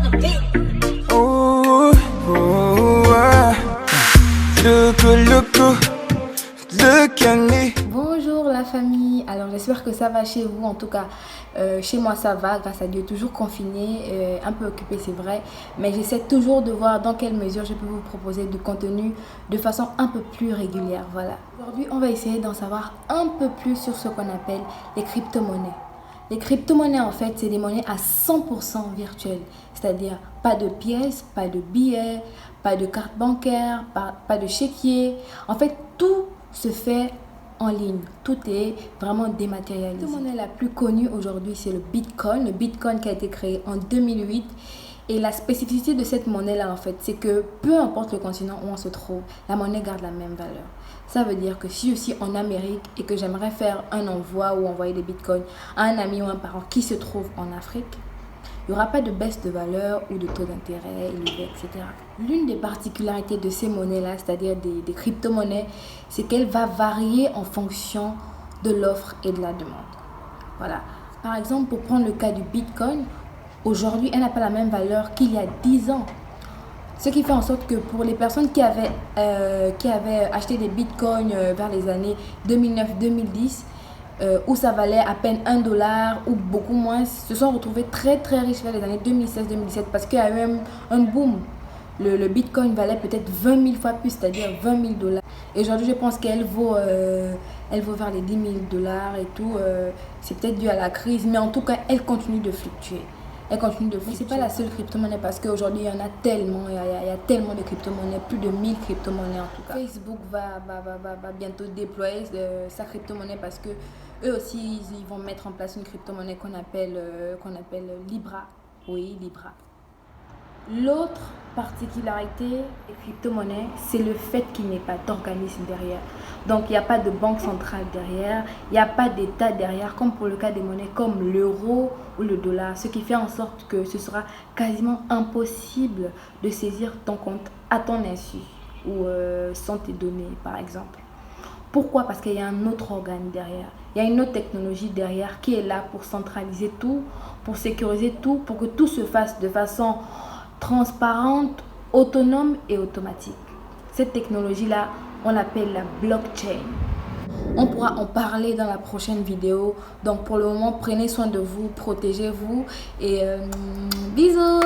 Ooh, ooh, look at me. Bonjour la famille, alors j'espère que ça va chez vous, en tout cas chez moi ça va, grâce à Dieu, toujours confiné, un peu occupé c'est vrai, mais j'essaie toujours de voir dans quelle mesure je peux vous proposer du contenu de façon un peu plus régulière, voilà. Aujourd'hui on va essayer d'en savoir un peu plus sur ce qu'on appelle les crypto-monnaies. Les crypto-monnaies en fait c'est des monnaies à 100% virtuelles, c'est-à-dire pas de pièces, pas de billets, pas de carte bancaire, pas de chéquier, en fait tout se fait en ligne. Tout est vraiment dématérialisé. La monnaie la plus connue aujourd'hui, c'est le Bitcoin. Le Bitcoin qui a été créé en 2008. Et la spécificité de cette monnaie-là, en fait, c'est que peu importe le continent où on se trouve, la monnaie garde la même valeur. Ça veut dire que si je suis en Amérique et que j'aimerais faire un envoi ou envoyer des Bitcoins à un ami ou un parent qui se trouve en Afrique, il n'y aura pas de baisse de valeur ou de taux d'intérêt élevé, etc. L'une des particularités de ces monnaies-là, c'est-à-dire des crypto-monnaies, c'est qu'elle va varier en fonction de l'offre et de la demande. Voilà. Par exemple, pour prendre le cas du Bitcoin, aujourd'hui, elle n'a pas la même valeur qu'il y a 10 ans. Ce qui fait en sorte que pour les personnes qui avaient acheté des Bitcoins vers les années 2009-2010, où ça valait à peine $1 ou beaucoup moins, se sont retrouvés très très riches vers les années 2016-2017 parce qu'il y a eu un boom. Le Bitcoin valait peut-être 20 000 fois plus, c'est-à-dire $20 000. Et aujourd'hui, je pense qu'elle vaut vers les $10 000 et tout. C'est peut-être dû à la crise, mais en tout cas, elle continue de fluctuer. Elle continue de fluctuer. C'est pas la seule crypto-monnaie parce qu'aujourd'hui, il y en a tellement. Il y a tellement de crypto-monnaies, plus de 1000 crypto-monnaies en tout cas. Facebook va bientôt déployer sa crypto-monnaie parce que eux aussi, ils vont mettre en place une crypto-monnaie qu'on appelle Libra. Oui, Libra. L'autre particularité des crypto-monnaies, c'est le fait qu'il n'y ait pas d'organisme derrière. Donc, il n'y a pas de banque centrale derrière, il n'y a pas d'État derrière, comme pour le cas des monnaies comme l'euro ou le dollar, ce qui fait en sorte que ce sera quasiment impossible de saisir ton compte à ton insu ou sans tes données, par exemple. Pourquoi? Parce qu'il y a un autre organe derrière. Il y a une autre technologie derrière qui est là pour centraliser tout, pour sécuriser tout, pour que tout se fasse de façon transparente, autonome et automatique. Cette technologie-là, on l'appelle la blockchain. On pourra en parler dans la prochaine vidéo. Donc pour le moment, prenez soin de vous, protégez-vous et bisous!